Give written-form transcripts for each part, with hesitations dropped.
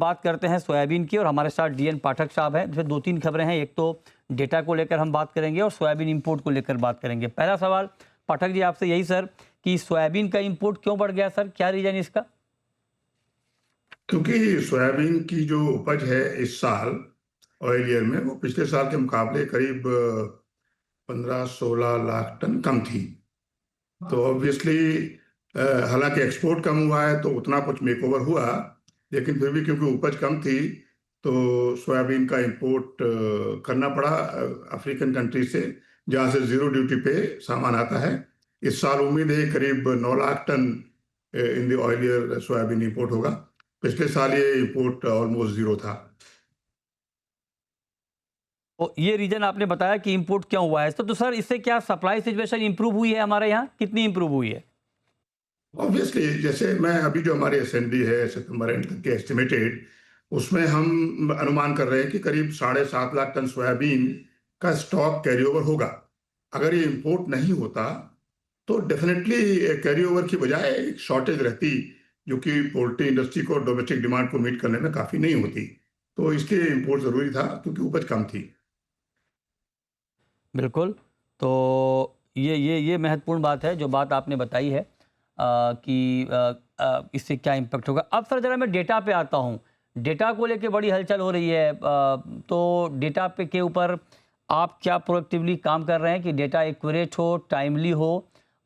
बात करते हैं सोयाबीन की और हमारे साथ डीएन पाठक साहब हैं। जो 2-3 खबरें हैं, एक तो डेटा को लेकर हम बात करेंगे और सोयाबीन इंपोर्ट को लेकर बात करेंगे। पहला सवाल पाठक जी आपसे यही सर कि सोयाबीन का इंपोर्ट क्यों बढ़ गया सर, क्या रीजन इसका? क्योंकि सोयाबीन की जो उपज है इस साल ऑयल ईयर में वो पिछले साल के मुकाबले करीब 15-16 लाख टन कम थी। तो ऑब्वियसली हालांकि एक्सपोर्ट कम हुआ है तो उतना कुछ मेकओवर हुआ, लेकिन फिर भी क्योंकि उपज कम थी तो सोयाबीन का इंपोर्ट करना पड़ा अफ्रीकन कंट्री से, जहाँ से जीरो ड्यूटी पे सामान आता है। इस साल उम्मीद है करीब 9 lakh ton in the oil year soybean import होगा। पिछले साल ये इंपोर्ट ऑलमोस्ट जीरो था। तो ये रीजन आपने बताया कि इंपोर्ट क्यों हुआ है, तो सर इससे क्या सप्लाई सिचुएशन इंप्रूव हुई है हमारे यहाँ, कितनी इंप्रूव हुई है? ऑब्वियसली जैसे मैं अभी जो हमारी एसएनडी है सितंबर एंड तक के एस्टिमेटेड, उसमें हम अनुमान कर रहे हैं कि करीब 7.5 लाख टन सोयाबीन का स्टॉक कैरी ओवर होगा। अगर ये इंपोर्ट नहीं होता तो डेफिनेटली कैरी ओवर की बजाय एक शॉर्टेज रहती, जो कि पोल्ट्री इंडस्ट्री को डोमेस्टिक डिमांड को मीट करने में काफी नहीं होती। तो इसके इंपोर्ट जरूरी था क्योंकि उपज कम थी। बिल्कुल। तो ये महत्वपूर्ण बात है जो बात आपने बताई है कि इससे क्या इम्पैक्ट होगा। अब सर ज़रा मैं डेटा पे आता हूँ। डेटा को लेके बड़ी हलचल हो रही है, तो डेटा पे के ऊपर आप क्या प्रोएक्टिवली काम कर रहे हैं कि डेटा एक्यूरेट हो, टाइमली हो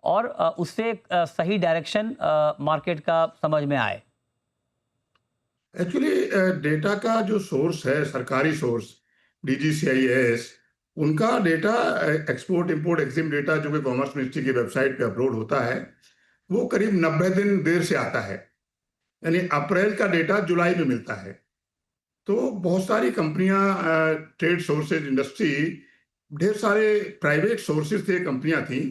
और उससे सही डायरेक्शन मार्केट का समझ में आए? एक्चुअली डेटा का जो सोर्स है, सरकारी सोर्स डीजीसीआईएस, उनका data export import EXIM data जो कि कॉमर्स मिनिस्ट्री की वेबसाइट पे अपलोड होता है, वो करीब 90 दिन देर से आता है। यानी अप्रैल का डेटा जुलाई में मिलता है। तो बहुत सारी कंपनियां, ट्रेड सोर्सेज इंडस्ट्री, ढेर सारे प्राइवेट सोर्सेज थे, कंपनियां थी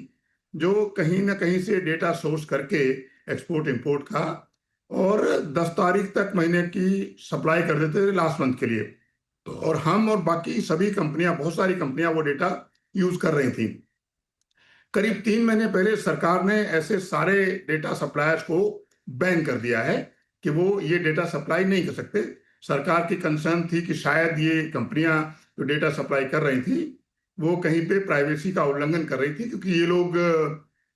जो कहीं ना कहीं से डेटा सोर्स करके एक्सपोर्ट इंपोर्ट का और 10 तारीख तक महीने की सप्लाई कर देते थे लास्ट मंथ के लिए। तो और हम और बाकी सभी कंपनियां, बहुत सारी कंपनियां वो डेटा यूज कर रही थी। करीब 3 महीने पहले सरकार ने ऐसे सारे डेटा सप्लायर्स को बैन कर दिया है कि वो ये डेटा सप्लाई नहीं कर सकते। सरकार की कंसर्न थी कि शायद ये कंपनियां जो डेटा सप्लाई कर रही थी वो कहीं पे प्राइवेसी का उल्लंघन कर रही थी, क्योंकि ये लोग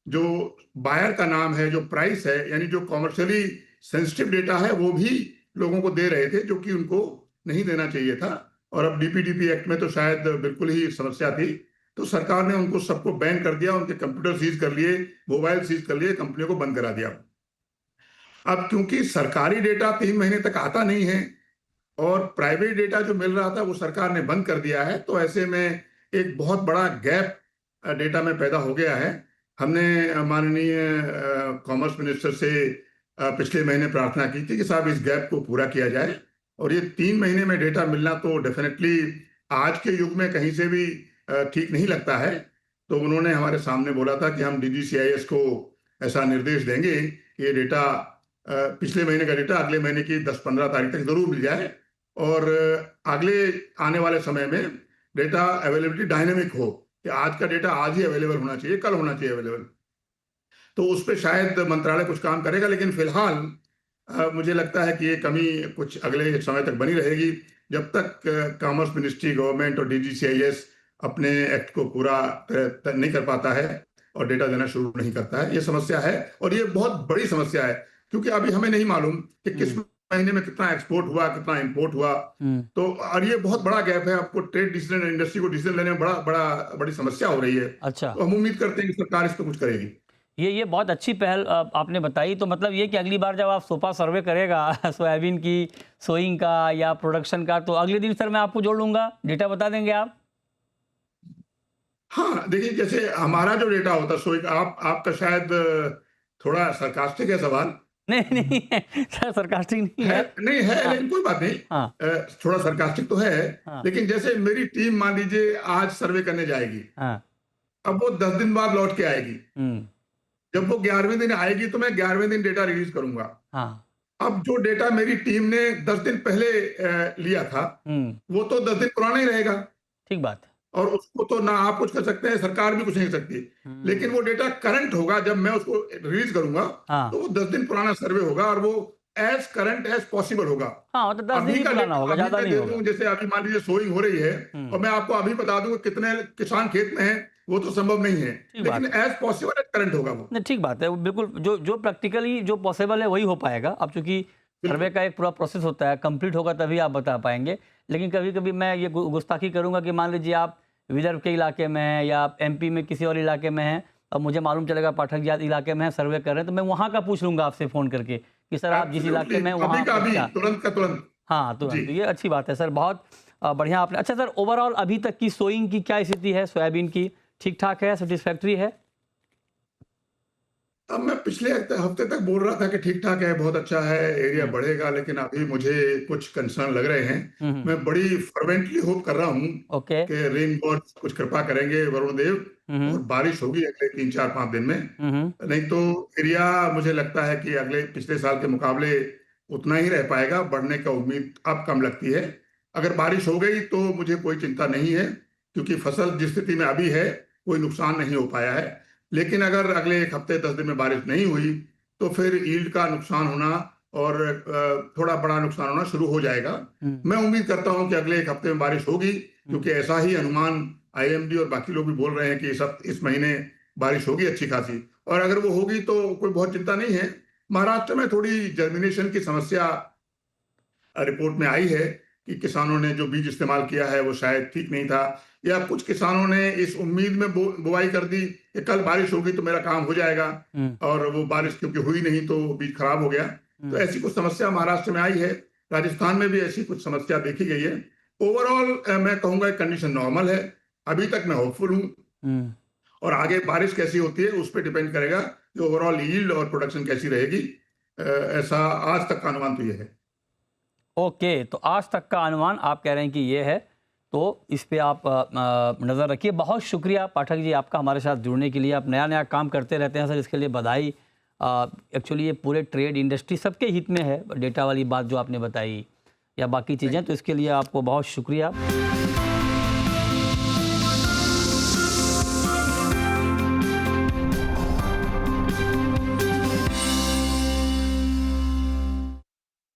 जो बायर का नाम है, जो प्राइस है, यानी जो कॉमर्शियली सेंसिटिव डेटा है वो भी लोगों को दे रहे थे, जो कि उनको नहीं देना चाहिए था। और अब डीपीडीपी एक्ट में तो शायद बिल्कुल ही समस्या थी। तो सरकार ने उनको सबको बैन कर दिया, उनके कंप्यूटर सीज कर लिए, मोबाइल सीज कर लिए, कंपनियों को बंद करा दिया। अब क्योंकि सरकारी डेटा 3 महीने तक आता नहीं है और प्राइवेट डेटा जो मिल रहा था वो सरकार ने बंद कर दिया है, तो ऐसे में एक बहुत बड़ा गैप डेटा में पैदा हो गया है। हमने माननीय कॉमर्स मिनिस्टर से पिछले महीने प्रार्थना की थी कि साहब इस गैप को पूरा किया जाए, और ये 3 महीने में डेटा मिलना तो डेफिनेटली आज के युग में कहीं से भी ठीक नहीं लगता है। तो उन्होंने हमारे सामने बोला था कि हम डीजीसीआईएस को ऐसा निर्देश देंगे कि ये डेटा, पिछले महीने का डेटा अगले महीने की 10-15 तारीख तक जरूर मिल जाए, और अगले आने वाले समय में डेटा अवेलेबिलिटी डायनेमिक हो, कि आज का डेटा आज ही अवेलेबल होना चाहिए, कल होना चाहिए अवेलेबल। तो उस पर शायद मंत्रालय कुछ काम करेगा, लेकिन फिलहाल मुझे लगता है कि ये कमी कुछ अगले समय तक बनी रहेगी, जब तक कॉमर्स मिनिस्ट्री, गवर्नमेंट और डीजीसीआईएस अपने एक्ट को पूरा नहीं कर पाता है और डेटा देना शुरू नहीं करता है। ये समस्या है और ये बहुत बड़ी समस्या है, क्योंकि अभी हमें नहीं मालूम कि किस महीने में कितना एक्सपोर्ट हुआ, कितना इंपोर्ट हुआ। तो और ये बहुत बड़ा गैप है, आपको ट्रेड डिसीजन, इंडस्ट्री को डिसीजन लेने में बड़ी समस्या हो रही है। अच्छा, तो हम उम्मीद करते हैं कि सरकार इस पर कुछ करेगी। ये बहुत अच्छी पहल आपने बताई। तो मतलब ये कि अगली बार जब आप सोपा सर्वे करेगा सोयाबीन की सोइंग का या प्रोडक्शन का, तो अगले दिन सर मैं आपको जोड़ लूंगा, डेटा बता देंगे आप? हाँ, देखिए जैसे हमारा जो डेटा होता है सोई, आपका शायद थोड़ा सरकास्टिक है सवाल। नहीं नहीं सर, सरकास्टिक नहीं है है। नहीं है, हाँ लेकिन कोई बात नहीं। हाँ थोड़ा सरकास्टिक तो है। हाँ लेकिन जैसे मेरी टीम मान लीजिए आज सर्वे करने जाएगी, हाँ। अब वो 10 दिन बाद लौट के आएगी। हम्म। जब वो 11वें दिन आएगी तो मैं 11वें दिन डेटा रिलीज करूंगा। हाँ। अब जो डेटा मेरी टीम ने 10 दिन पहले लिया था, हम्म। वो तो 10 दिन पुराना ही रहेगा, ठीक बात है। और उसको तो ना आप कुछ कर सकते हैं, सरकार भी कुछ नहीं कर सकती। लेकिन वो डेटा करंट होगा, जब मैं उसको रिलीज करूंगा हाँ। तो वो 10 दिन पुराना सर्वे होगा, और वो एज करंट एज पॉसिबल होगा। हाँ मतलब 10 दिन अभी ही का पुराना डेटा होगा, अभी ज्यादा मैं नहीं दे होगा। दूं, जैसे अभी मान लीजिए सोइंग हो रही है और मैं आपको अभी बता दूं कि कितने किसान खेत में हैं, वो तो संभव नहीं है, ठीक लेकिन बात है। एज पॉसिबल एज करंट होगा वो। नहीं ठीक बात है, वो बिल्कुल जो जो प्रैक्टिकली जो पॉसिबल है वही हो पाएगा। अब चूंकि सर्वे बिल्कुल का एक पूरा प्रोसेस होता है, कंप्लीट होगा तभी आप बता पाएंगे। लेकिन कभी कभी मैं ये गुस्ताखी करूंगा कि मान लीजिए आप विदर्भ के इलाके में हैं या आप एमपी में किसी और इलाके में हैं, अब मुझे मालूम चलेगा पाठक जी इलाके में हैं, सर्वे कर रहे हैं, तो मैं वहाँ का पूछ लूंगा आपसे फ़ोन करके कि सर आप जिस इलाके एब्सोल्युटली, में हैं अभी वहाँ का पर अभी, क्या। तुरंत का तुरंत। हाँ जी। तुरंत, तो ये अच्छी बात है सर, बहुत बढ़िया आपने। अच्छा सर, ओवरऑल अभी तक की सोइंग की क्या स्थिति है सोयाबीन की, ठीक ठाक है, सेटिस्फैक्ट्री है? अब मैं पिछले हफ्ते तक बोल रहा था कि ठीक ठाक है, बहुत अच्छा है, एरिया हम्म बढ़ेगा, लेकिन अभी मुझे कुछ कंसर्न लग रहे हैं। हम्म। मैं बड़ी फर्वेंटली होप कर रहा हूँ ओके। कि रेन गॉड कुछ कृपा करेंगे, वरुण देव, और हम्म बारिश होगी अगले 3 4 5 दिन में। हम्म नहीं तो एरिया मुझे लगता है कि अगले पिछले साल के मुकाबले उतना ही रह पाएगा, बढ़ने का उम्मीद अब कम लगती है। अगर बारिश हो गई तो मुझे कोई चिंता नहीं है, क्योंकि फसल जिस स्थिति में अभी है कोई नुकसान नहीं हो पाया है। लेकिन अगर अगले 1 हफ्ते 10 दिन में बारिश नहीं हुई तो फिर यील्ड का नुकसान होना और थोड़ा बड़ा नुकसान होना शुरू हो जाएगा। हम्म मैं उम्मीद करता हूं कि अगले 1 हफ्ते में बारिश होगी, क्योंकि ऐसा ही अनुमान आईएमडी और बाकी लोग भी बोल रहे हैं कि इस महीने बारिश होगी अच्छी खासी। और अगर वो होगी तो कोई बहुत चिंता नहीं है। महाराष्ट्र में थोड़ी जर्मिनेशन की समस्या रिपोर्ट में आई है कि किसानों ने जो बीज इस्तेमाल किया है वो शायद ठीक नहीं था, या कुछ किसानों ने इस उम्मीद में बुवाई कर दी कि कल बारिश होगी तो मेरा काम हो जाएगा, हम्म और वो बारिश क्योंकि हुई नहीं तो वो बीज खराब हो गया। तो हम्म ऐसी कुछ समस्या महाराष्ट्र में आई है। राजस्थान में भी ऐसी कुछ समस्या देखी गई है। ओवरऑल मैं कहूंगा कंडीशन नॉर्मल है। अभी तक मैं होपफुल हूँ, हम्म। और आगे बारिश कैसी होती है उस पर डिपेंड करेगा कि ओवरऑल यील्ड और प्रोडक्शन कैसी रहेगी। ऐसा आज तक का अनुमान तो ये है। ओके, तो आज तक का अनुमान आप कह रहे हैं कि ये है, तो इस पे आप नज़र रखिए। बहुत शुक्रिया पाठक जी आपका हमारे साथ जुड़ने के लिए। आप नया नया काम करते रहते हैं सर, इसके लिए बधाई। एक्चुअली ये पूरे ट्रेड इंडस्ट्री सबके हित में है, डेटा वाली बात जो आपने बताई या बाकी चीज़ें, तो इसके लिए आपको बहुत शुक्रिया।